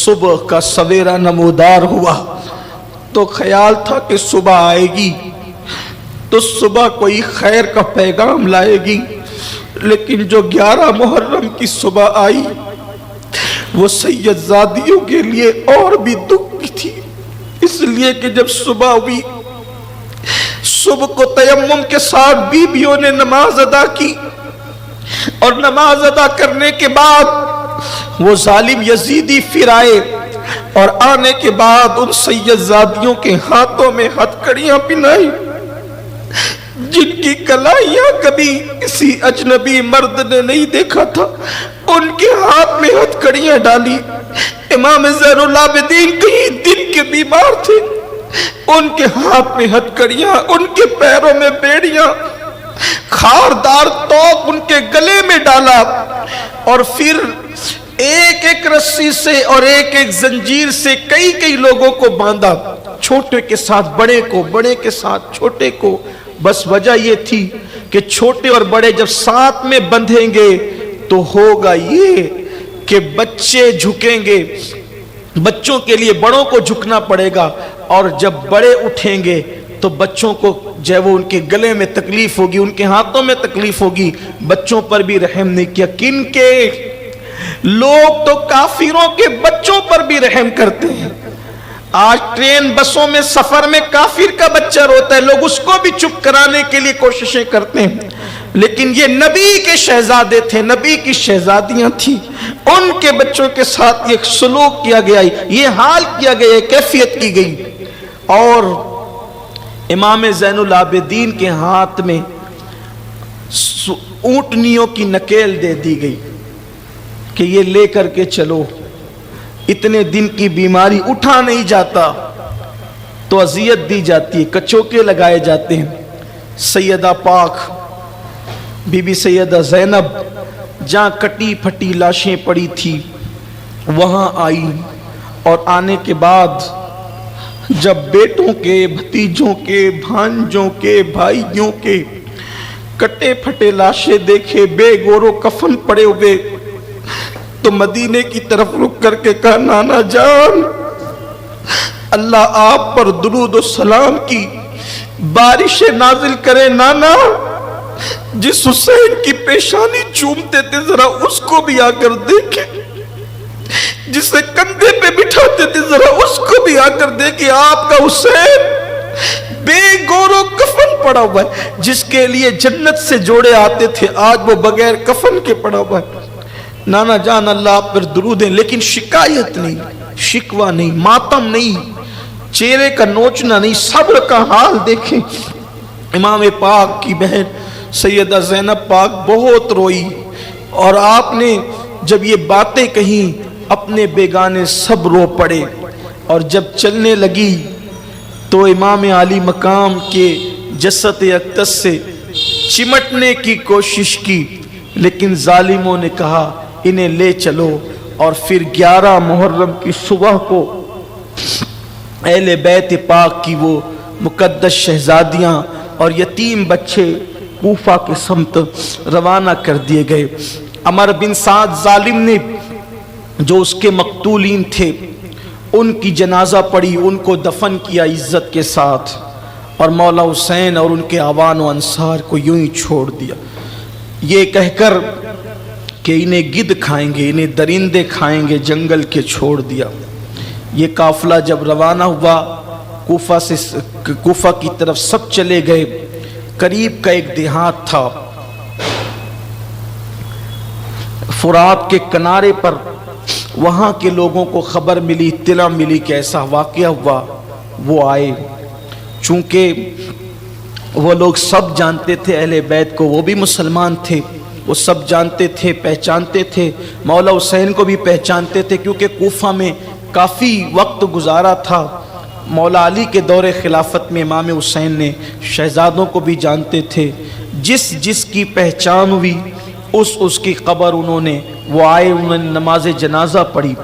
صبح کا سویرا نمودار ہوا تو خیال تھا کہ صبح آئے گی تو صبح کوئی خیر کا پیغام لائے گی، لیکن جو 11 محرم کی صبح آئی وہ سید زادیوں کے لیے اور بھی دکھ کی تھی، اس لیے کہ جب صبح ہوئی، صبح کو تیمم کے ساتھ بیویوں نے نماز ادا کی، اور نماز ادا کرنے کے بعد وہ ظالم یزیدی پھر آئے، اور آنے کے بعد ان سید زادیوں کے ہاتھوں میں ہتھکڑیاں پہنائی جن کی کلائیاں کبھی کسی اجنبی مرد نے نہیں دیکھا تھا، ان کے ہاتھ میں ہتھکڑیاں ڈالی۔ امام زین العابدین کئی دن کے بیمار تھے، ان کے ہاتھ میں ہتھکڑیاں، ان کے پیروں میں بیڑیاں، خاردار توق ان کے گلے میں ڈالا، اور پھر ایک ایک رسی سے اور ایک ایک زنجیر سے کئی کئی لوگوں کو باندھا، چھوٹے کے ساتھ بڑے کو، بڑے کے ساتھ چھوٹے کو۔ بس وجہ یہ تھی کہ چھوٹے اور بڑے جب ساتھ میں بندھیں گے تو ہوگا یہ کہ بچے جھکیں گے، بچوں کے لیے بڑوں کو جھکنا پڑے گا، اور جب بڑے اٹھیں گے تو بچوں کو جو وہ ان کے گلے میں تکلیف ہوگی، ان کے ہاتھوں میں تکلیف ہوگی۔ بچوں پر بھی رحم نہیں کیا، کن کے؟ لوگ تو کافروں کے بچوں پر بھی رحم کرتے ہیں۔ آج ٹرین بسوں میں سفر میں کافر کا بچہ روتا ہے، لوگ اس کو بھی چپ کرانے کے لیے کوششیں کرتے ہیں، لیکن یہ نبی کے شہزادے تھے، نبی کی شہزادیاں تھیں، ان کے بچوں کے ساتھ یہ سلوک کیا گیا، یہ حال کیا گیا، کیفیت کی گئی۔ اور امام زین العابدین کے ہاتھ میں اونٹنیوں کی نکیل دے دی گئی کہ یہ لے کر کے چلو، اتنے دن کی بیماری اٹھا نہیں جاتا تو اذیت دی جاتی ہے، کچوکے لگائے جاتے ہیں۔ سیدہ پاک بی بی سیدہ زینب جہاں کٹی پھٹی لاشیں پڑی تھی وہاں آئی، اور آنے کے بعد جب بیٹوں کے، بھتیجوں کے، بھانجوں کے، بھائیوں کے کٹے پھٹے لاشیں دیکھے، بے گورو کفن پڑے ہوئے، تو مدینے کی طرف رک کر کے کہا، نانا جان اللہ آپ پر درود و سلام کی بارش نازل کرے، نانا جس حسین کی پیشانی چومتے تھے ذرا اس کو بھی آ کر دیکھیں، جسے کندھے پہ بٹھاتے تھے ذرا اس کو بھی آ کر دیکھیں، آپ کا حسین بے گورو کفن پڑا ہوا ہے، جس کے لیے جنت سے جوڑے آتے تھے آج وہ بغیر کفن کے پڑا ہوا ہے۔ نانا جان اللہ آپ پر درود ہیں، لیکن شکایت نہیں، شکوہ نہیں، ماتم نہیں، چہرے کا نوچنا نہیں، صبر کا حال دیکھیں۔ امام پاک کی بہن سیدہ زینب پاک بہت روئی، اور آپ نے جب یہ باتیں کہیں اپنے بیگانے سب رو پڑے، اور جب چلنے لگی تو امام عالی مقام کے جسد اقدس سے چمٹنے کی کوشش کی، لیکن ظالموں نے کہا انہیں لے چلو، اور پھر 11 محرم کی صبح کو اہل بیت پاک کی وہ مقدس شہزادیاں اور یتیم بچے کوفہ کے سمت روانہ کر دیے گئے۔ عمر بن سعد ظالم نے جو اس کے مقتولین تھے ان کی جنازہ پڑھی، ان کو دفن کیا عزت کے ساتھ، اور مولا حسین اور ان کے اعوان و انصار کو یوں ہی چھوڑ دیا، یہ کہہ کر کہ انہیں گدھ کھائیں گے، انہیں درندے کھائیں گے، جنگل کے چھوڑ دیا۔ یہ قافلہ جب روانہ ہوا کوفہ کی طرف سب چلے گئے، قریب کا ایک دیہات تھا، فرات کے کنارے پر، وہاں کے لوگوں کو خبر ملی، اطلاع ملی کہ ایسا واقعہ ہوا، وہ آئے۔ چونکہ وہ لوگ سب جانتے تھے اہل بیت کو، وہ بھی مسلمان تھے، وہ سب جانتے تھے، پہچانتے تھے، مولا حسین کو بھی پہچانتے تھے، کیونکہ کوفہ میں کافی وقت گزارا تھا۔ مولا علی کے دور خلافت میں امام حسین نے شہزادوں کو بھی جانتے تھے، جس کی پہچان ہوئی اس کی قبر انہوں نے، وہ آئے، انہوں نے نماز جنازہ پڑھی،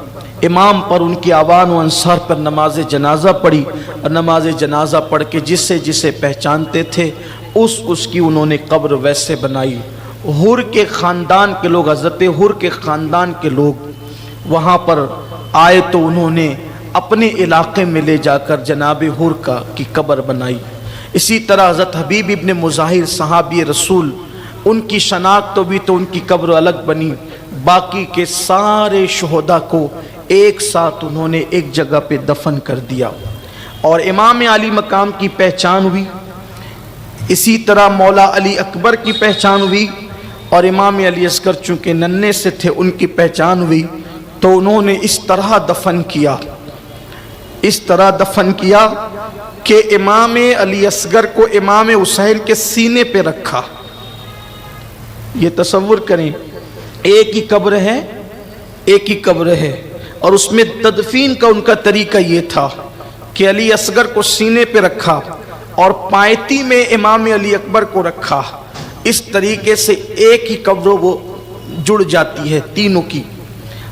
امام پر ان کی اعوان و انصار پر نماز جنازہ پڑھی، اور نماز جنازہ پڑھ کے جسے پہچانتے تھے اس کی انہوں نے قبر ویسے بنائی۔ حر کے خاندان کے لوگ، حضرت حر کے خاندان کے لوگ وہاں پر آئے تو انہوں نے اپنے علاقے میں لے جا کر جناب حر کی قبر بنائی۔ اسی طرح حضرت حبیب ابن مظاہر صحابی رسول، ان کی شناخت ہوئی تو ان کی قبر الگ بنی، باقی کے سارے شہداء کو ایک ساتھ انہوں نے ایک جگہ پہ دفن کر دیا۔ اور امام علی مقام کی پہچان ہوئی، اسی طرح مولا علی اکبر کی پہچان ہوئی، اور امام علی اصغر چونکہ ننھے سے تھے ان کی پہچان ہوئی، تو انہوں نے اس طرح دفن کیا کہ امام علی اصغر کو امام حسین کے سینے پہ رکھا۔ یہ تصور کریں، ایک ہی قبر ہے اور اس میں تدفین کا ان کا طریقہ یہ تھا کہ علی اصغر کو سینے پہ رکھا اور پائتی میں امام علی اکبر کو رکھا۔ اس طریقے سے ایک ہی قبر وہ جڑ جاتی ہے تینوں کی۔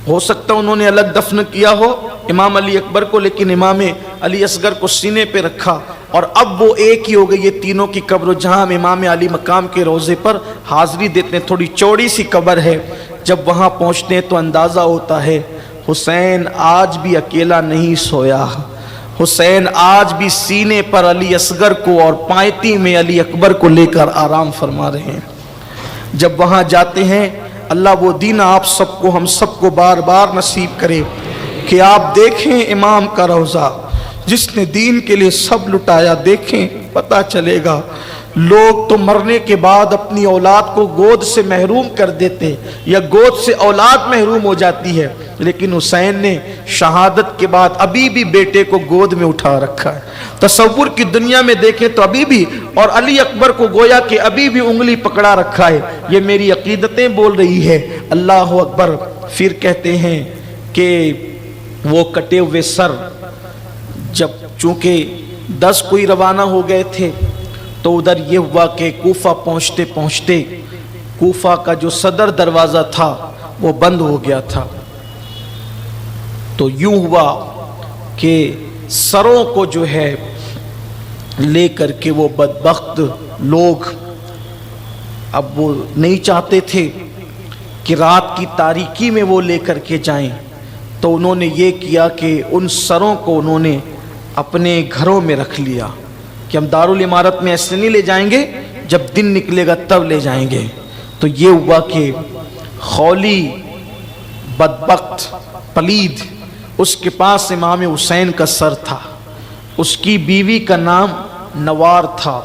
ہو سکتا انہوں نے الگ دفن کیا ہو امام علی اکبر کو، لیکن امام علی اصغر کو سینے پہ رکھا، اور اب وہ ایک ہی ہو گئی یہ تینوں کی قبر۔ جہاں ہم امام علی مقام کے روضے پر حاضری دیتے ہیں، تھوڑی چوڑی سی قبر ہے، جب وہاں پہنچتے ہیں تو اندازہ ہوتا ہے حسین آج بھی اکیلا نہیں سویا، حسین آج بھی سینے پر علی اصغر کو اور پائتی میں علی اکبر کو لے کر آرام فرما رہے ہیں۔ جب وہاں جاتے ہیں، اللہ وہ دین آپ سب کو، ہم سب کو بار بار نصیب کرے کہ آپ دیکھیں امام کا روضہ، جس نے دین کے لیے سب لٹایا۔ دیکھیں، پتہ چلے گا لوگ تو مرنے کے بعد اپنی اولاد کو گود سے محروم کر دیتے، یا گود سے اولاد محروم ہو جاتی ہے، لیکن حسین نے شہادت کے بعد ابھی بھی بیٹے کو گود میں اٹھا رکھا ہے۔ تصور کی دنیا میں دیکھیں تو ابھی بھی، اور علی اکبر کو گویا کہ ابھی بھی انگلی پکڑا رکھا ہے۔ یہ میری عقیدتیں بول رہی ہے، اللہ اکبر۔ پھر کہتے ہیں کہ وہ کٹے ہوئے سر، جب چونکہ 10 کوئی روانہ ہو گئے تھے، تو ادھر یہ ہوا کہ کوفہ پہنچتے پہنچتے کوفہ کا جو صدر دروازہ تھا وہ بند ہو گیا تھا۔ تو یوں ہوا کہ سروں کو جو ہے لے کر کے وہ بدبخت لوگ، اب وہ نہیں چاہتے تھے کہ رات کی تاریکی میں وہ لے کر کے جائیں، تو انہوں نے یہ کیا کہ ان سروں کو انہوں نے اپنے گھروں میں رکھ لیا کہ ہم دارالعمارت میں ایسے نہیں لے جائیں گے، جب دن نکلے گا تب لے جائیں گے۔ تو یہ ہوا کہ خولی بدبخت پلید، اس کے پاس امام حسین کا سر تھا، اس کی بیوی کا نام نوار تھا،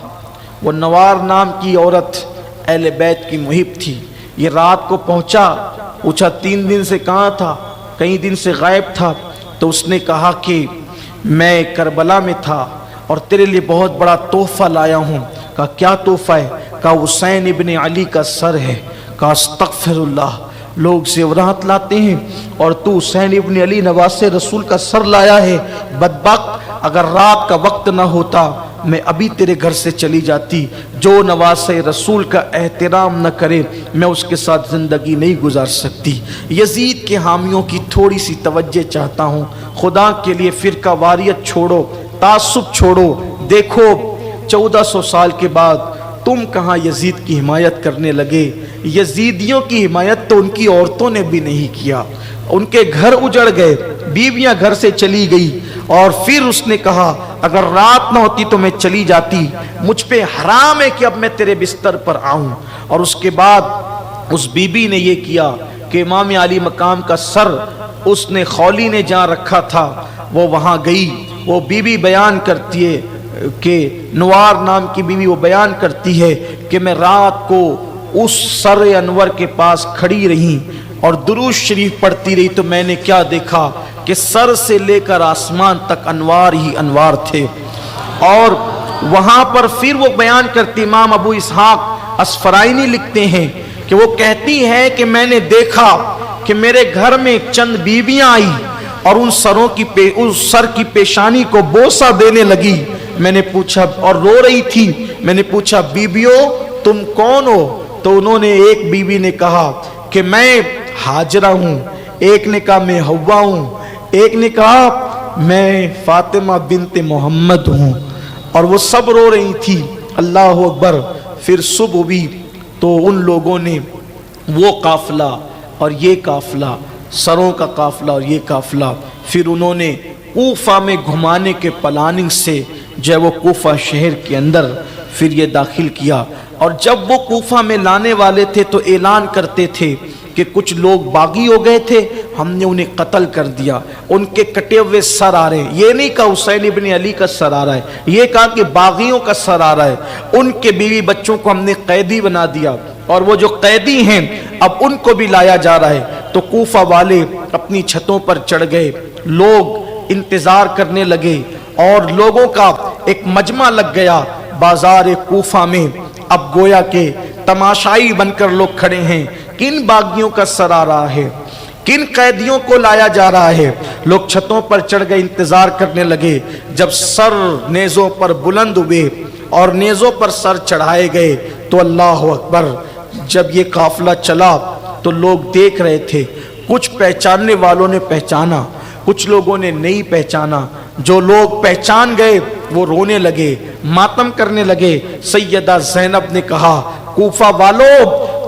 وہ نوار نام کی عورت اہل بیت کی محب تھی۔ یہ رات کو پوچھا 3 دن سے کہاں تھا، کئی دن سے غائب تھا، تو اس نے کہا کہ میں کربلا میں تھا اور تیرے لیے بہت بڑا تحفہ لایا ہوں۔ کہا کیا تحفہ ہے؟ کہا حسین ابن علی کا سر ہے۔ کہا استغفر اللہ، لوگ زیورات لاتے ہیں اور تو حسین ابن علی نواسے رسول کا سر لایا ہے۔ بدبخت، اگر رات کا وقت نہ ہوتا میں ابھی تیرے گھر سے چلی جاتی۔ جو نواسے رسول کا احترام نہ کرے میں اس کے ساتھ زندگی نہیں گزار سکتی۔ یزید کے حامیوں کی تھوڑی سی توجہ چاہتا ہوں، خدا کے لیے فرقہ واریت چھوڑو، تعصب چھوڑو۔ دیکھو 1400 سال کے بعد تم کہاں یزید کی حمایت کرنے لگے؟ یزیدیوں کی حمایت تو ان کی عورتوں نے بھی نہیں کیا، ان کے گھر اجڑ گئے، بیویاں گھر سے چلی گئی، اور پھر اس نے کہا اگر رات نہ ہوتی تو میں چلی جاتی، مجھ پہ حرام ہے کہ اب میں تیرے بستر پر آؤں۔ اور اس کے بعد اس بی بی نے یہ کیا کہ امام علی مقام کا سر اس نے خولی نے جہاں رکھا تھا وہ وہاں گئی۔ وہ بی بی بیان کرتی ہے کہ نوار نام کی بیوی وہ بیان کرتی ہے کہ میں رات کو اس سر انور کے پاس کھڑی رہی اور درود شریف پڑھتی رہی، تو میں نے کیا دیکھا کہ سر سے لے کر آسمان تک انوار ہی انوار تھے۔ اور وہاں پر پھر وہ بیان کرتی، امام ابو اسحاق اسفرائینی لکھتے ہیں کہ وہ کہتی ہے کہ میں نے دیکھا کہ میرے گھر میں چند بیویاں آئی اور ان سروں کی اس سر کی پیشانی کو بوسہ دینے لگی۔ میں نے پوچھا، اور رو رہی تھی، میں نے پوچھا بیویوں تم کون ہو؟ تو انہوں نے، ایک بیوی نے کہا کہ میں ہاجرہ ہوں، ایک نے کہا میں حوا ہوں، ایک نے کہا میں فاطمہ بنت محمد ہوں، اور وہ سب رو رہی تھی۔ اللہ اکبر۔ پھر صبح ہوئی تو ان لوگوں نے وہ قافلہ اور یہ قافلہ سروں کا قافلہ اور یہ قافلہ، پھر انہوں نے کوفہ میں گھمانے کے پلاننگ سے جو ہے وہ کوفہ شہر کے اندر پھر یہ داخل کیا، اور جب وہ کوفہ میں لانے والے تھے تو اعلان کرتے تھے کہ کچھ لوگ باغی ہو گئے تھے، ہم نے انہیں قتل کر دیا، ان کے کٹے ہوئے سر آ رہے ہیں۔ یہ نہیں کہا حسین ابن علی کا سر آ رہا ہے، یہ کہا کہ باغیوں کا سر آ رہا ہے، ان کے بیوی بچوں کو ہم نے قیدی بنا دیا، اور وہ جو قیدی ہیں اب ان کو بھی لایا جا رہا ہے۔ تو کوفہ والے اپنی چھتوں پر چڑھ گئے، لوگ انتظار کرنے لگے، اور لوگوں کا ایک مجمع لگ گیا بازار کوفہ میں۔ اب گویا کہ تماشائی بن کر لوگ کھڑے ہیں، کن باغیوں کا سر آ رہا ہے، کن قیدیوں کو لایا جا رہا ہے۔ لوگ چھتوں پر چڑھ گئے، انتظار کرنے لگے۔ جب سر نیزوں پر بلند ہوئے اور نیزوں پر سر چڑھائے گئے تو اللہ اکبر، جب یہ قافلہ چلا تو لوگ دیکھ رہے تھے، کچھ پہچاننے والوں نے پہچانا، کچھ لوگوں نے نہیں پہچانا۔ جو لوگ پہچان گئے وہ رونے لگے، ماتم کرنے لگے۔ سیدہ زینب نے کہا، کوفہ والو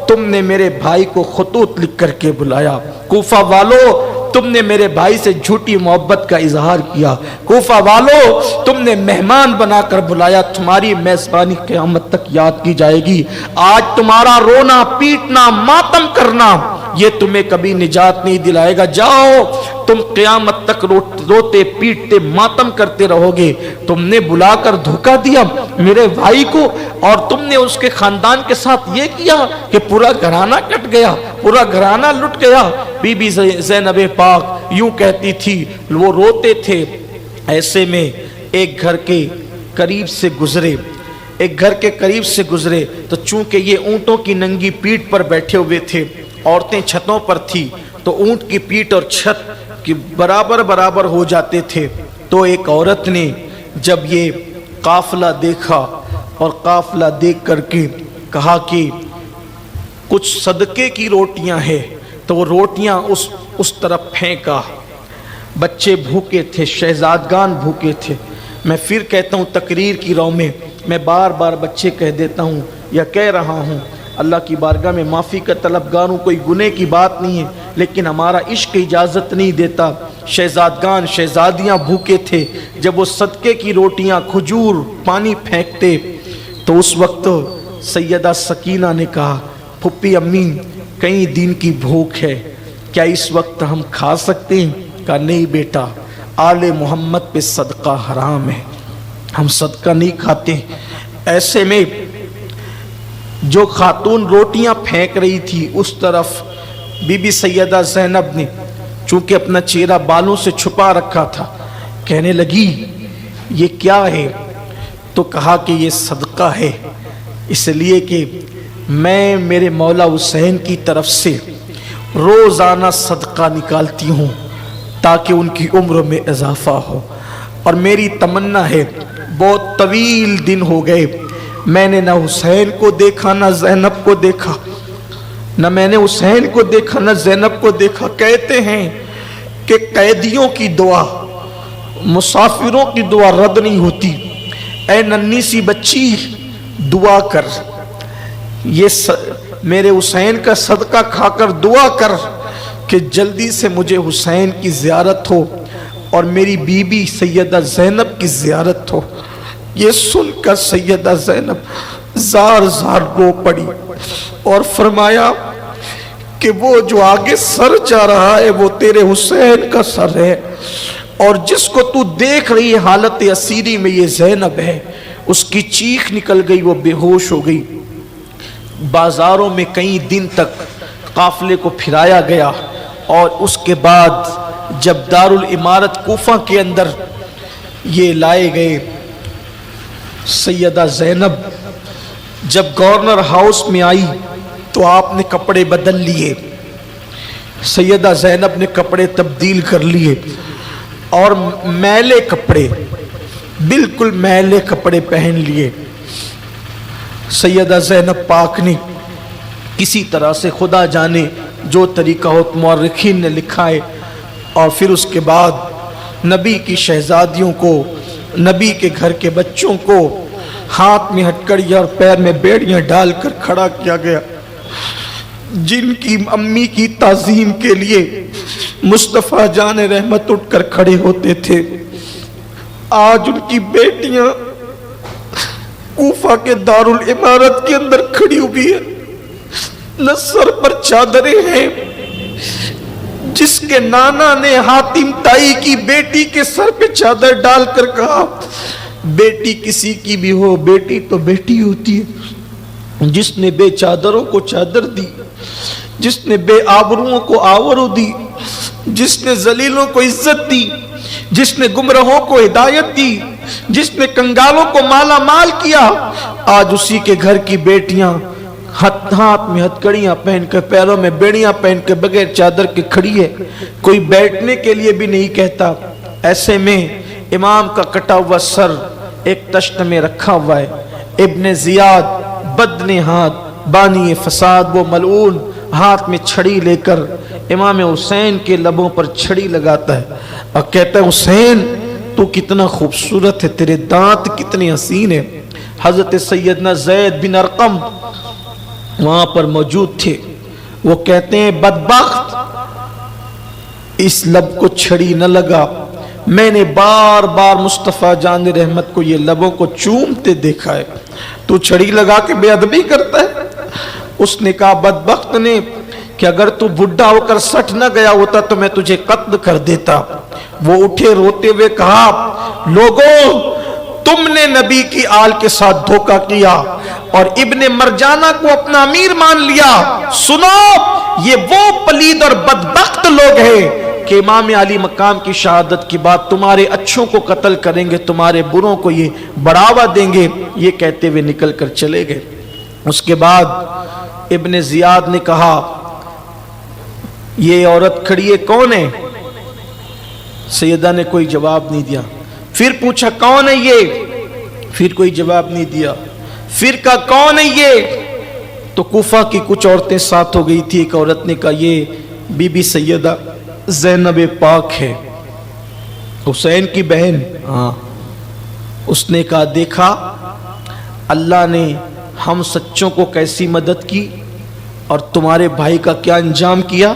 تم نے میرے بھائی کو خطوط لکھ کر کے بلایا، کوفہ والو تم نے میرے بھائی سے جھوٹی محبت کا اظہار کیا، کوفہ والو تم نے مہمان بنا کر بلایا، تمہاری میزبانی قیامت تک یاد کی جائے گی۔ آج تمہارا رونا پیٹنا ماتم کرنا یہ تمہیں کبھی نجات نہیں دلائے گا، جاؤ تم قیامت تک روتے پیٹتے ماتم کرتے رہو گے۔ تم نے بلا کر دھوکہ دیا میرے بھائی کو، اور تم نے اس کے خاندان کے ساتھ یہ کیا کہ پورا گھرانہ کٹ گیا، پورا گھرانہ لٹ گیا۔ بی بی زینب پاک یوں کہتی تھی، وہ روتے تھے۔ ایسے میں ایک گھر کے قریب سے گزرے، تو چونکہ یہ اونٹوں کی ننگی پیٹ پر بیٹھے ہوئے تھے، عورتیں چھتوں پر تھی تو اونٹ کی پیٹ اور چھت کی برابر ہو جاتے تھے۔ تو ایک عورت نے جب یہ قافلہ دیکھا اور قافلہ دیکھ کر کے کہا کہ کچھ صدقے کی روٹیاں ہیں، تو وہ روٹیاں اس طرف پھینکا۔ بچے بھوکے تھے، شہزادگان بھوکے تھے۔ میں پھر کہتا ہوں تقریر کی رو میں بار بار بچے کہہ دیتا ہوں یا کہہ رہا ہوں، اللہ کی بارگاہ میں معافی کا طلبگار ہوں، کوئی گناہ کی بات نہیں ہے، لیکن ہمارا عشق اجازت نہیں دیتا۔ شہزادگان شہزادیاں بھوکے تھے، جب وہ صدقے کی روٹیاں کھجور پانی پھینکتے تو اس وقت سیدہ سکینہ نے کہا، پھپھی امی کئی دن کی بھوک ہے، کیا اس وقت ہم کھا سکتے ہیں؟ کہا نہیں بیٹا، آل محمد پہ صدقہ حرام ہے، ہم صدقہ نہیں کھاتے۔ ایسے میں جو خاتون روٹیاں پھینک رہی تھی اس طرف بی بی سیدہ زینب نے چونکہ اپنا چہرہ بالوں سے چھپا رکھا تھا، کہنے لگی یہ کیا ہے؟ تو کہا کہ یہ صدقہ ہے، اس لیے کہ میں میرے مولا حسین کی طرف سے روزانہ صدقہ نکالتی ہوں تاکہ ان کی عمر میں اضافہ ہو، اور میری تمنا ہے، بہت طویل دن ہو گئے میں نے نہ حسین کو دیکھا نہ زینب کو دیکھا، نہ میں نے حسین کو دیکھا نہ زینب کو دیکھا۔ کہتے ہیں کہ قیدیوں کی دعا، مسافروں کی دعا رد نہیں ہوتی، اے ننھی سی بچی دعا کر، یہ میرے حسین کا صدقہ کھا کر دعا کر کہ جلدی سے مجھے حسین کی زیارت ہو اور میری بی بی سیدہ زینب کی زیارت ہو۔ یہ سن کر سیدہ زینب زار رو پڑی اور فرمایا کہ وہ جو آگے سر جا رہا ہے وہ تیرے حسین کا سر ہے، اور جس کو تو دیکھ رہی ہے حالت اسیری میں یہ زینب ہے۔ اس کی چیخ نکل گئی، وہ بے ہوش ہو گئی۔ بازاروں میں کئی دن تک قافلے کو پھرایا گیا، اور اس کے بعد جب دارالامارت کوفہ کے اندر یہ لائے گئے، سیدہ زینب جب گورنر ہاؤس میں آئی تو آپ نے کپڑے بدل لیے، سیدہ زینب نے کپڑے تبدیل کر لیے، اور میلے کپڑے، بالکل میلے کپڑے پہن لیے۔ سیدہ زینب پاک نے کسی طرح سے خدا جانے جو طریقہ ہو، مورخین نے لکھا ہے، اور پھر اس کے بعد نبی کی شہزادیوں کو، نبی کے گھر کے بچوں کو ہاتھ میں ہتکڑیاں اور پیر میں بیڑیاں ڈال کر کھڑا کیا گیا۔ جن کی امی کی تعظیم کے لیے مصطفیٰ جان رحمت اٹھ کر کھڑے ہوتے تھے، آج ان کی بیٹیاں کوفہ کے دارالعمارت کے اندر کھڑی ہوئی ہیں، نہ سر پر چادریں ہیں۔ جس کے نانا نے حاتم تائی کی بیٹی کے سر پہ چادر ڈال کر کہا، بیٹی کسی کی بھی ہو بیٹی تو بیٹی ہوتی ہے، جس نے بے چادروں کو چادر دی، جس نے بے آبروؤں کو آبرو دی، جس نے ذلیلوں کو عزت دی، جس نے گمراہوں کو ہدایت دی، جس نے کنگالوں کو مالا مال کیا، آج اسی کے گھر کی بیٹیاں ہاتھ میں ہتھکڑیاں پہن کر، پیروں میں بیڑیاں پہن کر، بغیر چادر کے کھڑی ہے، کوئی بیٹھنے کے لیے بھی نہیں کہتا۔ ایسے میں امام کا کٹا ہوا سر ایک تشت میں رکھا ہوا ہے۔ ابن زیاد بدنہاد بانی فساد، وہ ملعون ہاتھ میں چھڑی لے کر امام حسین کے لبوں پر چھڑی لگاتا ہے اور کہتا ہے، حسین تو کتنا خوبصورت ہے، تیرے دانت کتنے حسین ہیں۔ حضرت سیدنا زید بن ارقم وہاں پر موجود تھے، وہ کہتے ہیں، بدبخت اس لب کو چھڑی نہ لگا، میں نے بار بار مصطفیٰ جان رحمت کو یہ لبوں کو چومتے دیکھا ہے، تو چھڑی لگا کے بے ادبی کرتا ہے۔ اس نے کہا بدبخت نے کہ اگر تو بڈھا ہو کر سٹ نہ گیا ہوتا تو میں تجھے قتل کر دیتا۔ وہ اٹھے روتے ہوئے کہا، لوگوں تم نے نبی کی آل کے ساتھ دھوکہ کیا اور ابن مرجانہ کو اپنا امیر مان لیا۔ سنو، یہ وہ پلید اور بدبخت لوگ ہیں کہ امام علی مقام کی شہادت کی بات تمہارے اچھوں کو قتل کریں گے، تمہارے بروں کو یہ بڑھاوا دیں گے۔ یہ کہتے ہوئے نکل کر چلے گئے۔ اس کے بعد ابن زیاد نے کہا، یہ عورت کھڑی ہے کون ہے؟ سیدہ نے کوئی جواب نہیں دیا۔ پھر پوچھا کون ہے یہ؟ پھر کوئی جواب نہیں دیا۔ پھر کہا کون ہے یہ؟ تو کوفہ کی کچھ عورتیں ساتھ ہو گئی تھی۔ ایک عورت نے کہا یہ بی بی سیدہ زینب پاک ہے، حسین کی بہن۔ ہاں۔ اس نے کہا دیکھا اللہ نے ہم سچوں کو کیسی مدد کی اور تمہارے بھائی کا کیا انجام کیا؟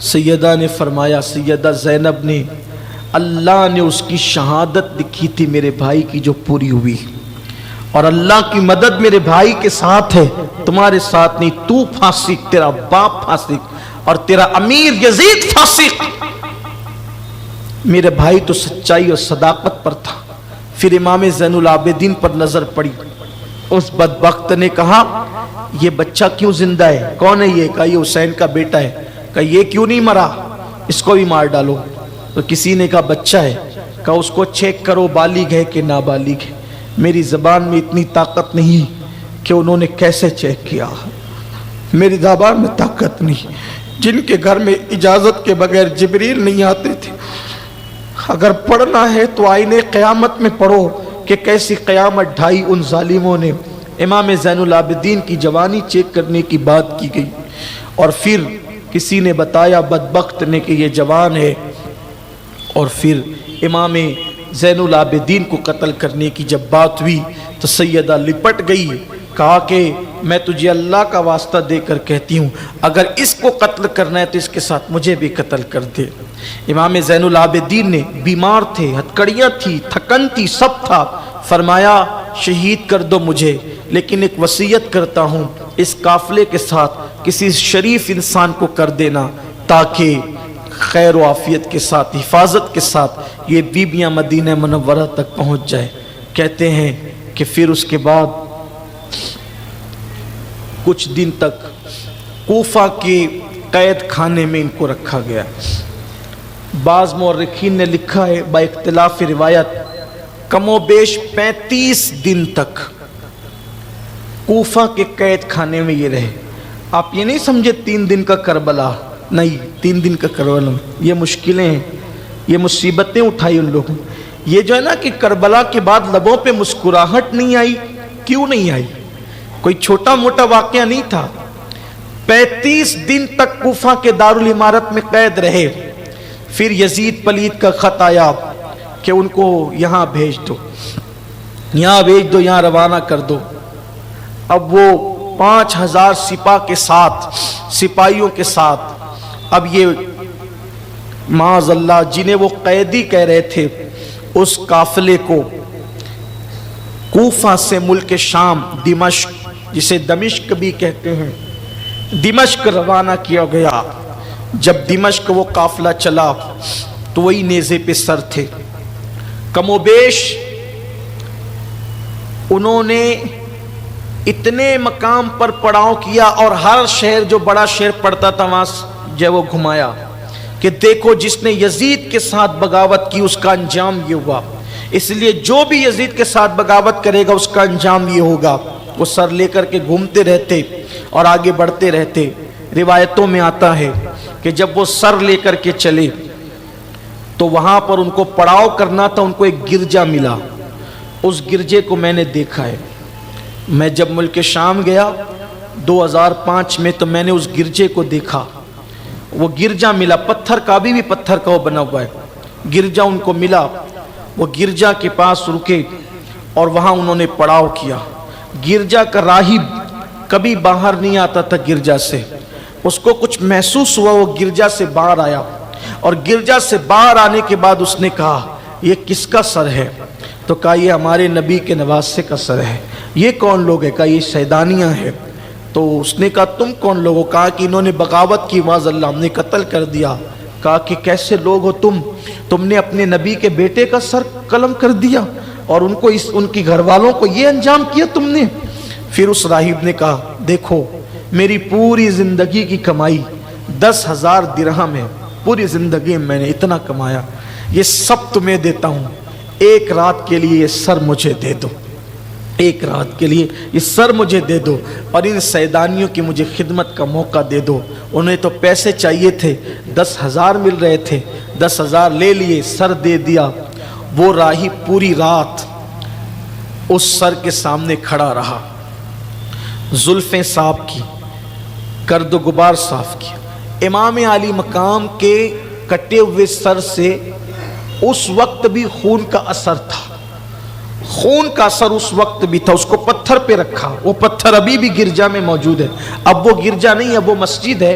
سیدہ نے فرمایا، سیدہ زینب نے، اللہ نے اس کی شہادت لکھی تھی میرے بھائی کی جو پوری ہوئی، اور اللہ کی مدد میرے بھائی کے ساتھ ہے، تمہارے ساتھ نہیں۔ تو فاسق، تیرا باپ فاسق اور تیرا امیر یزید فاسق، میرے بھائی تو سچائی اور صداقت پر تھا۔ پھر امام زین العابدین پر نظر پڑی۔ اس بدبخت نے کہا یہ بچہ کیوں زندہ ہے؟ کون ہے یہ؟ کہا یہ حسین کا بیٹا ہے۔ کہا یہ کیوں نہیں مرا؟ اس کو بھی مار ڈالو۔ تو کسی نے کہا بچہ ہے۔ کہا اس کو چیک کرو بالغ ہے کہ نابالغ ہے۔ میری زبان میں اتنی طاقت نہیں کہ انہوں نے کیسے چیک کیا، میری زبان میں طاقت نہیں۔ جن کے گھر میں اجازت کے بغیر جبریل نہیں آتے تھے، اگر پڑھنا ہے تو آئینے قیامت میں پڑھو کہ کیسی قیامت ڈھائی ان ظالموں نے۔ امام زین العابدین کی جوانی چیک کرنے کی بات کی گئی، اور پھر کسی نے بتایا بدبخت نے کہ یہ جوان ہے، اور پھر امام زین العابدین کو قتل کرنے کی جب بات ہوئی تو سیدہ لپٹ گئی، کہا کہ میں تجھے اللہ کا واسطہ دے کر کہتی ہوں اگر اس کو قتل کرنا ہے تو اس کے ساتھ مجھے بھی قتل کر دے۔ امام زین العابدین نے، بیمار تھے، ہتھکڑیاں تھی، تھکن تھی، سب تھا، فرمایا شہید کر دو مجھے، لیکن ایک وصیت کرتا ہوں اس قافلے کے ساتھ کسی شریف انسان کو کر دینا تاکہ خیر و عافیت کے ساتھ، حفاظت کے ساتھ یہ بیبیاں مدینہ منورہ تک پہنچ جائے۔ کہتے ہیں کہ پھر اس کے بعد کچھ دن تک کوفہ کے قید خانے میں ان کو رکھا گیا۔ بعض مورخین نے لکھا ہے با اختلاف روایت کم و بیش 35 دن تک کوفہ کے قید خانے میں یہ رہے۔ آپ یہ نہیں سمجھے 3 دن کا کربلا، نہیں، 3 دن کا کربلا۔ یہ مشکلیں ہیں، یہ مصیبتیں اٹھائی ان لوگوں۔ یہ جو ہے نا کہ کربلا کے بعد لبوں پہ مسکراہٹ نہیں آئی، کیوں نہیں آئی؟ کوئی چھوٹا موٹا واقعہ نہیں تھا۔ 35 دن تک کوفہ کے دارالعمارت میں قید رہے۔ پھر یزید پلید کا خط آیا کہ ان کو یہاں بھیج دو، یہاں بھیج دو، یہاں روانہ کر دو۔ اب وہ 5000 سپاہ کے ساتھ، سپاہیوں کے ساتھ، اب یہ معاذ اللہ جنہیں وہ قیدی کہہ رہے تھے اس قافلے کو کوفہ سے ملک شام دمشق، جسے دمشق بھی کہتے ہیں، دمشق روانہ کیا گیا۔ جب دمشق وہ قافلہ چلا تو وہی نیزے پہ سر تھے، کم و بیش انہوں نے اتنے مقام پر پڑاؤ کیا اور ہر شہر جو بڑا شہر پڑتا تھا وہاں جو وہ گھمایا کہ دیکھو جس نے یزید کے ساتھ بغاوت کی اس کا انجام یہ ہوا، اس لیے جو بھی یزید کے ساتھ بغاوت کرے گا اس کا انجام یہ ہوگا۔ وہ سر لے کر کے گھومتے رہتے اور آگے بڑھتے رہتے۔ روایتوں میں آتا ہے کہ جب وہ سر لے کر کے چلے تو وہاں پر ان کو پڑاؤ کرنا تھا، ان کو ایک گرجا ملا، اس گرجے کو میں نے دیکھا ہے۔ میں جب ملک شام گیا 2005 میں تو میں نے اس گرجے کو دیکھا، وہ گرجا ملا، پتھر کا، ابھی بھی پتھر کا وہ بنا ہوا ہے، گرجا ان کو ملا۔ وہ گرجا کے پاس رکے اور وہاں انہوں نے پڑاؤ کیا۔ گرجا کا راہب کبھی باہر نہیں آتا تھا گرجا سے، اس کو کچھ محسوس ہوا، وہ گرجا سے باہر آیا اور گرجا سے باہر آنے کے بعد اس نے کہا یہ کس کا سر ہے؟ تو کہا یہ ہمارے نبی کے نواسے کا سر ہے۔ یہ کون لوگ ہے؟ کہا یہ شیطانیاں ہیں۔ تو اس نے کہا تم کون لوگ ہو؟ کہا کہ انہوں نے بغاوت کی، معاذ اللہ ہم نے قتل کر دیا۔ کہا کہ کیسے لوگ ہو تم نے اپنے نبی کے بیٹے کا سر قلم کر دیا اور ان کی گھر والوں کو یہ انجام کیا تم نے؟ پھر اس راہب نے کہا دیکھو میری پوری زندگی کی کمائی 10,000 درہم ہے، پوری زندگی میں نے اتنا کمایا، یہ سب تمہیں دیتا ہوں، ایک رات کے لیے یہ سر مجھے دے دو، ایک رات کے لیے یہ سر مجھے دے دو اور ان سیدانیوں کی مجھے خدمت کا موقع دے دو۔ انہیں تو پیسے چاہیے تھے، 10,000 مل رہے تھے، 10,000 لے لیے، سر دے دیا۔ وہ راہب پوری رات اس سر کے سامنے کھڑا رہا، زلفیں صاف کی، گرد و غبار صاف کیا۔ امام علی مقام کے کٹے ہوئے سر سے اس وقت بھی خون کا اثر تھا، خون کا اثر اس وقت بھی تھا۔ اس کو پتھر پہ رکھا، وہ پتھر ابھی بھی گرجا میں موجود ہے، اب وہ گرجا نہیں، اب وہ مسجد ہے۔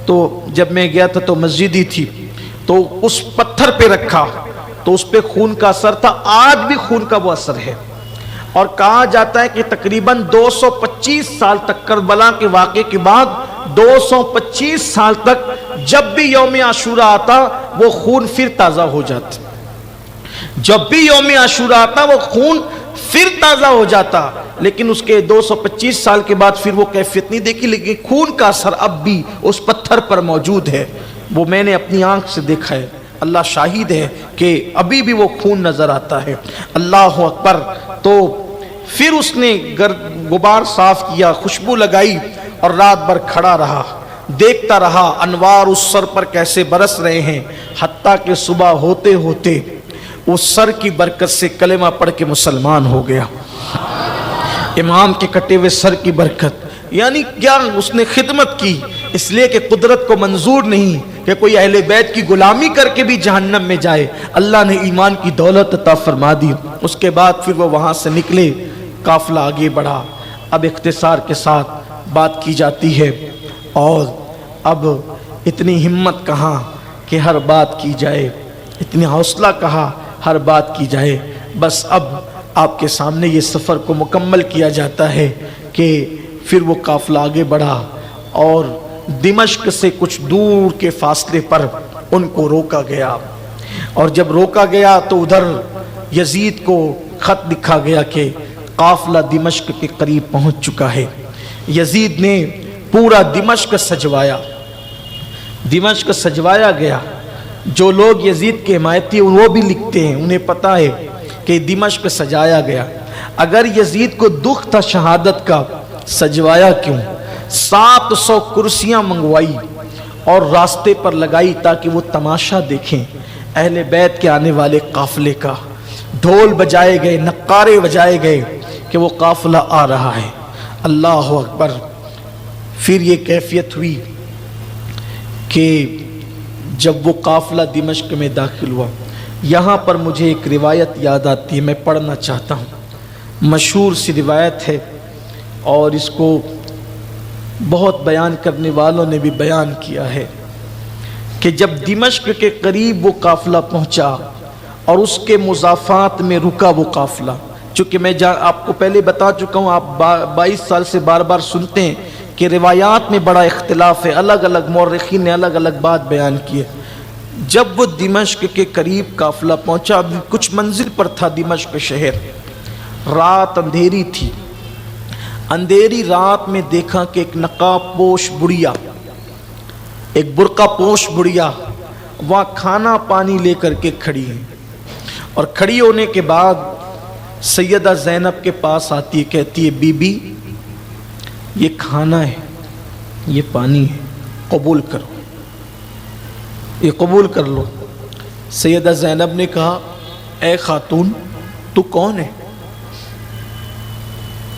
تو جب میں گیا تھا تو مسجد ہی تھی، تو اس پتھر پہ رکھا تو اس پہ خون کا اثر تھا، آج بھی خون کا وہ اثر ہے۔ اور کہا جاتا ہے کہ تقریباً 225 سال تک، کربلا کے واقعے کے بعد 225 سال تک جب بھی یوم عاشورہ آتا وہ خون پھر تازہ ہو جاتا، جب بھی یوم عاشورہ آتا وہ خون پھر تازہ ہو جاتا، لیکن اس کے 225 سال کے بعد پھر وہ کیفیت نہیں دیکھی، لیکن خون کا اثر اب بھی اس پتھر پر موجود ہے، وہ میں نے اپنی آنکھ سے دیکھا ہے، اللہ شاہد ہے کہ ابھی بھی وہ خون نظر آتا ہے۔ اللہ اکبر۔ تو پھر اس نے غبار صاف کیا، خوشبو لگائی اور رات بھر کھڑا رہا، دیکھتا رہا انوار اس سر پر کیسے برس رہے ہیں، حتیٰ کہ صبح ہوتے ہوتے اس سر کی برکت سے کلمہ پڑھ کے مسلمان ہو گیا، امام کے کٹے ہوئے سر کی برکت۔ یعنی کیا اس نے خدمت کی، اس لیے کہ قدرت کو منظور نہیں کہ کوئی اہل بیت کی غلامی کر کے بھی جہنم میں جائے، اللہ نے ایمان کی دولت عطا فرما دی۔ اس کے بعد پھر وہ وہاں سے نکلے، قافلہ آگے بڑھا۔ اب اختصار کے ساتھ بات کی جاتی ہے اور اب اتنی ہمت کہاں کہ ہر بات کی جائے، اتنی حوصلہ کہاں ہر بات کی جائے، بس اب آپ کے سامنے یہ سفر کو مکمل کیا جاتا ہے کہ پھر وہ قافلہ آگے بڑھا اور دمشق سے کچھ دور کے فاصلے پر ان کو روکا گیا، اور جب روکا گیا تو ادھر یزید کو خط لکھا گیا کہ قافلہ دمشق کے قریب پہنچ چکا ہے۔ یزید نے پورا دمشق سجوایا، دمشق سجوایا گیا۔ جو لوگ یزید کے حمایتی وہ بھی لکھتے ہیں، انہیں پتا ہے کہ دمشق سجایا گیا۔ اگر یزید کو دکھ تھا شہادت کا، سجوایا کیوں؟ 700 کرسیاں منگوائی اور راستے پر لگائی تاکہ وہ تماشا دیکھیں اہل بیت کے آنے والے قافلے کا۔ ڈھول بجائے گئے، نقارے بجائے گئے کہ وہ قافلہ آ رہا ہے۔ اللہ اکبر۔ پھر یہ کیفیت ہوئی کہ جب وہ قافلہ دمشق میں داخل ہوا، یہاں پر مجھے ایک روایت یاد آتی ہے، میں پڑھنا چاہتا ہوں۔ مشہور سی روایت ہے اور اس کو بہت بیان کرنے والوں نے بھی بیان کیا ہے کہ جب دمشق کے قریب وہ قافلہ پہنچا اور اس کے مضافات میں رکا وہ قافلہ، چونکہ میں آپ کو پہلے بتا چکا ہوں، آپ 22 سال سے بار بار سنتے ہیں کہ روایات میں بڑا اختلاف ہے، الگ الگ مورخین نے الگ الگ بات بیان کی ہے۔ جب وہ دمشق کے قریب قافلہ پہنچا، کچھ منزل پر تھا دمشق شہر، رات اندھیری تھی، اندھیری رات میں دیکھا کہ ایک نقاب پوش بڑھیا، ایک برقع پوش بڑھیا وہاں کھانا پانی لے کر کے کھڑی ہے، اور کھڑی ہونے کے بعد سیدہ زینب کے پاس آتی ہے، کہتی ہے بی بی یہ کھانا ہے، یہ پانی ہے، قبول کرو، یہ قبول کر لو۔ سیدہ زینب نے کہا اے خاتون تو کون ہے،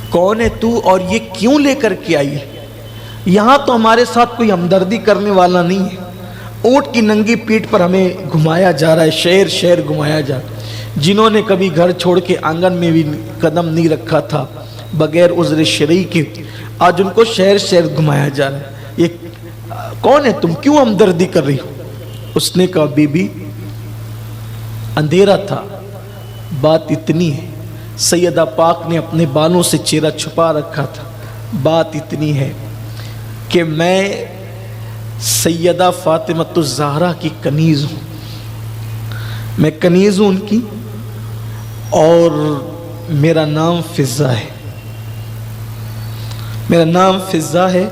کون ہے تو، اور یہ کیوں لے کر کے آئی ہے؟ یہاں تو ہمارے ساتھ کوئی ہمدردی کرنے والا نہیں ہے، اونٹ کی ننگی پیٹھ پر ہمیں گھمایا جا رہا ہے، شہر شہر گھمایا جا رہا ہے، جنہوں نے کبھی گھر چھوڑ کے آنگن میں بھی قدم نہیں رکھا تھا بغیر عذر شرعی کے، آج ان کو شہر شہر گھمایا جا رہا ہے، یہ کون ہے تم، کیوں ہمدردی کر رہی ہو؟ اس نے کہا بی بی اندھیرا تھا، بات اتنی ہے، سیدہ پاک نے اپنے بالوں سے چہرہ چھپا رکھا تھا، بات اتنی ہے کہ میں سیدہ فاطمۃ الزہرا کی کنیز ہوں، میں کنیز ہوں ان کی، اور میرا نام فضہ ہے، میرا نام فضہ ہے۔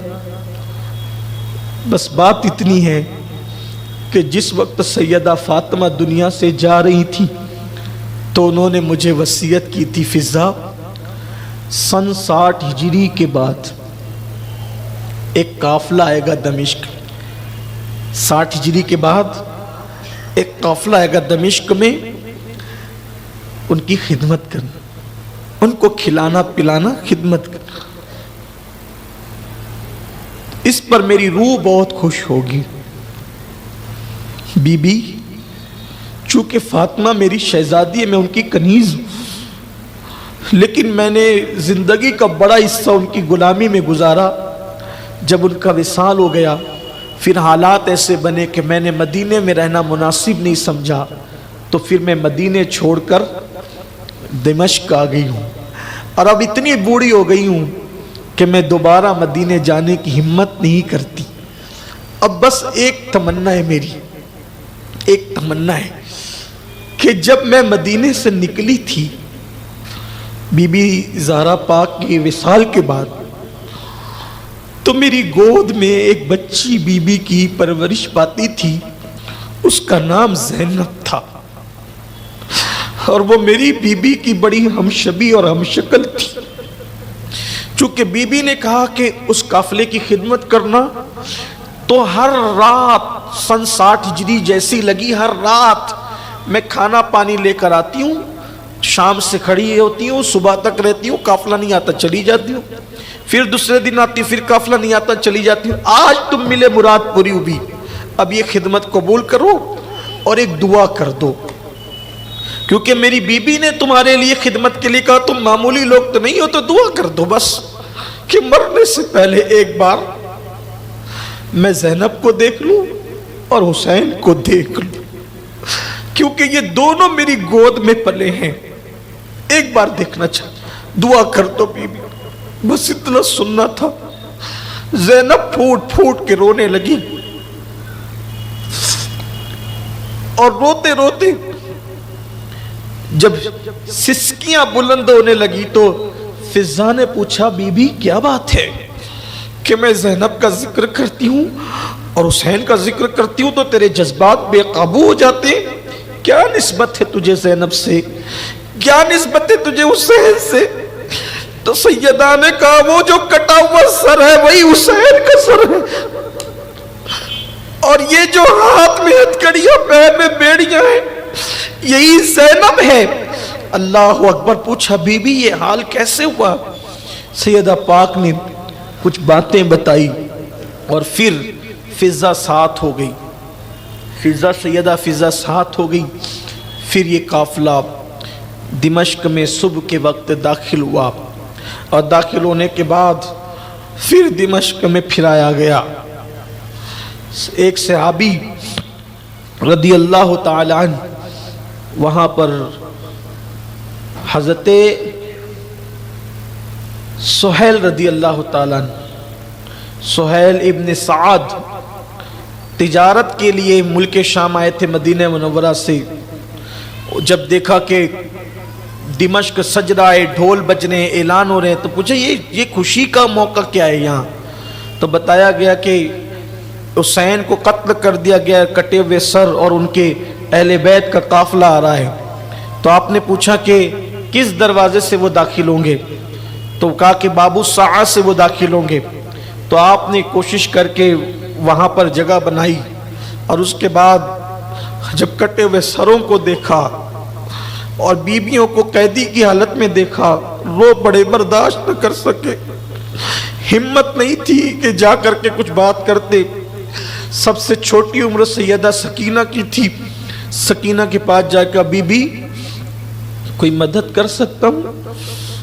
بس بات اتنی ہے کہ جس وقت سیدہ فاطمہ دنیا سے جا رہی تھی تو انہوں نے مجھے وصیت کی تھی فضہ سن 60 ہجری کے بعد ایک قافلہ آئے گا دمشق، 60 ہجری کے بعد ایک قافلہ آئے گا دمشق میں، ان کی خدمت کرنا، ان کو کھلانا پلانا، خدمت کرنا، اس پر میری روح بہت خوش ہوگی۔ بی بی چونکہ فاطمہ میری شہزادی ہے، میں ان کی کنیز ہوں، لیکن میں نے زندگی کا بڑا حصہ ان کی غلامی میں گزارا، جب ان کا وصال ہو گیا پھر حالات ایسے بنے کہ میں نے مدینے میں رہنا مناسب نہیں سمجھا، تو پھر میں مدینے چھوڑ کر دمشق آ گئی ہوں، اور اب اتنی بوڑھی ہو گئی ہوں کہ میں دوبارہ مدینے جانے کی ہمت نہیں کرتی۔ اب بس ایک تمنا ہے میری، ایک تمنا ہے کہ جب میں مدینے سے نکلی تھی بی بی زہرا پاک کے وصال کے بعد، تو میری گود میں ایک بچی بی بی کی پرورش پاتی تھی، اس کا نام زینب تھا، اور وہ میری بی بی کی بڑی ہمشبی اور ہمشکل تھی۔ چونکہ بی بی نے کہا کہ اس قافلے کی خدمت کرنا، تو ہر رات سن 60 ہجری جیسی لگی، ہر رات میں کھانا پانی لے کر آتی ہوں، شام سے کھڑی ہوتی ہوں، صبح تک رہتی ہوں، قافلہ نہیں آتا چلی جاتی ہوں، پھر دوسرے دن آتی، پھر قافلہ نہیں آتا چلی جاتی ہوں۔ آج تم ملے مراد پوری ہوئی، اب یہ خدمت قبول کرو اور ایک دعا کر دو، کیونکہ میری بی بی نے تمہارے لیے خدمت کے لیے کہا تم معمولی لوگ تو نہیں ہو، تو دعا کر دو بس کہ مرنے سے پہلے ایک بار میں زینب کو دیکھ لوں اور حسین کو دیکھ لوں، کیونکہ یہ دونوں میری گود میں پلے ہیں، ایک بار دیکھنا چاہتا، دعا کر دو بی بی، بس اتنا سننا تھا۔ زینب پھوٹ پھوٹ کے رونے لگی، اور روتے روتے جب سسکیاں بلند ہونے لگی تو فضہ نے پوچھا بی بی کیا بات ہے کہ میں زینب کا ذکر کرتی ہوں اور حسین کا ذکر کرتی ہوں تو تیرے جذبات بے قابو ہو جاتے ہیں، کیا نسبت ہے تجھے زینب سے، کیا نسبت ہے تجھے حسین سے؟ تو سیدہ نے کہا وہ جو کٹا ہوا سر ہے وہی حسین کا سر ہے، اور یہ جو ہاتھ میں ہتھکڑیاں پیر میں بیڑیاں ہیں یہی زینب ہے۔ اللہ اکبر۔ پوچھا بی بی یہ حال کیسے ہوا؟ سیدہ پاک نے کچھ باتیں بتائی اور پھر فضہ ساتھ ہو گئی، سیدہ فضہ ساتھ ہو گئی۔ پھر یہ قافلہ دمشق میں صبح کے وقت داخل ہوا، اور داخل ہونے کے بعد پھر دمشق میں پھرایا گیا۔ ایک صحابی رضی اللہ تعالی عنہ وہاں پر حضرت سہیل رضی اللہ تعالی عنہ، سہیل ابن سعد تجارت کے لیے ملک شام آئے تھے مدینہ منورہ سے۔ جب دیکھا کہ دمشق سج رہا ہے، ڈھول بج رہے ہیں، اعلان ہو رہے ہیں، تو پوچھا یہ خوشی کا موقع کیا ہے یہاں؟ تو بتایا گیا کہ حسین کو قتل کر دیا گیا، کٹے ہوئے سر اور ان کے اہل بیت کا قافلہ آ رہا ہے۔ تو آپ نے پوچھا کہ کس دروازے سے وہ داخل ہوں گے؟ تو کہا کہ بابو سعد سے وہ داخل ہوں گے۔ تو آپ نے کوشش کر کے وہاں پر جگہ بنائی، اور اس کے بعد جب کٹے ہوئے سروں کو دیکھا اور بیویوں کو قیدی کی حالت میں دیکھا، رو پڑے، برداشت نہ کر سکے، ہمت نہیں تھی کہ جا کر کے کچھ بات کرتے۔ سب سے چھوٹی عمر سیدہ سکینہ کی تھی۔ سکینہ کے پاس جا کے بی بی کوئی مدد کر سکتا ہوں؟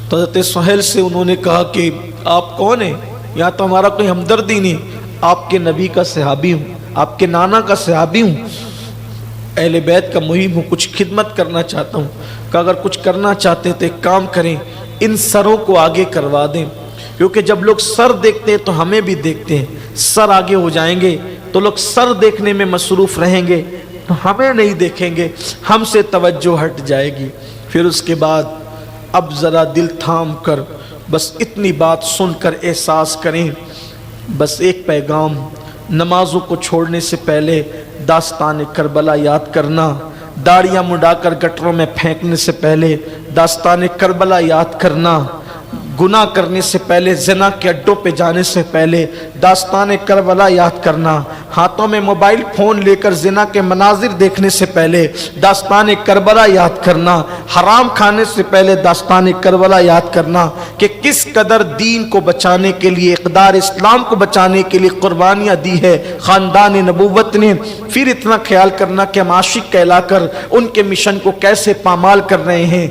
تو حضرت سہیل سے انہوں نے کہا کہ آپ کون ہیں؟ یہاں تو ہمارا کوئی ہمدردی نہیں، آپ کے نبی کا صحابی ہوں، آپ کے نانا کا صحابی ہوں، اہل بیت کا محب ہوں، کچھ خدمت کرنا چاہتا ہوں۔ کہ اگر کچھ کرنا چاہتے ہیں تو ایک کام کریں، ان سروں کو آگے کروا دیں، کیونکہ جب لوگ سر دیکھتے ہیں تو ہمیں بھی دیکھتے ہیں۔ سر آگے ہو جائیں گے تو لوگ سر دیکھنے میں مصروف رہیں گے تو ہمیں نہیں دیکھیں گے، ہم سے توجہ ہٹ جائے گی۔ پھر اس کے بعد اب ذرا دل تھام کر بس اتنی بات سن کر احساس کریں، بس ایک پیغام، نمازوں کو چھوڑنے سے پہلے داستان کربلا یاد کرنا، داڑیاں مڈا کر گٹروں میں پھینکنے سے پہلے داستان کربلا یاد کرنا، گناہ کرنے سے پہلے، زنا کے اڈوں پہ جانے سے پہلے داستان کربلا یاد کرنا، ہاتھوں میں موبائل فون لے کر زنا کے مناظر دیکھنے سے پہلے داستان کربلا یاد کرنا، حرام کھانے سے پہلے داستان کربلا یاد کرنا کہ کس قدر دین کو بچانے کے لیے، اقدار اسلام کو بچانے کے لیے قربانیاں دی ہے خاندان نبوت نے۔ پھر اتنا خیال کرنا کہ ہم عاشق کہلا کر ان کے مشن کو کیسے پامال کر رہے ہیں۔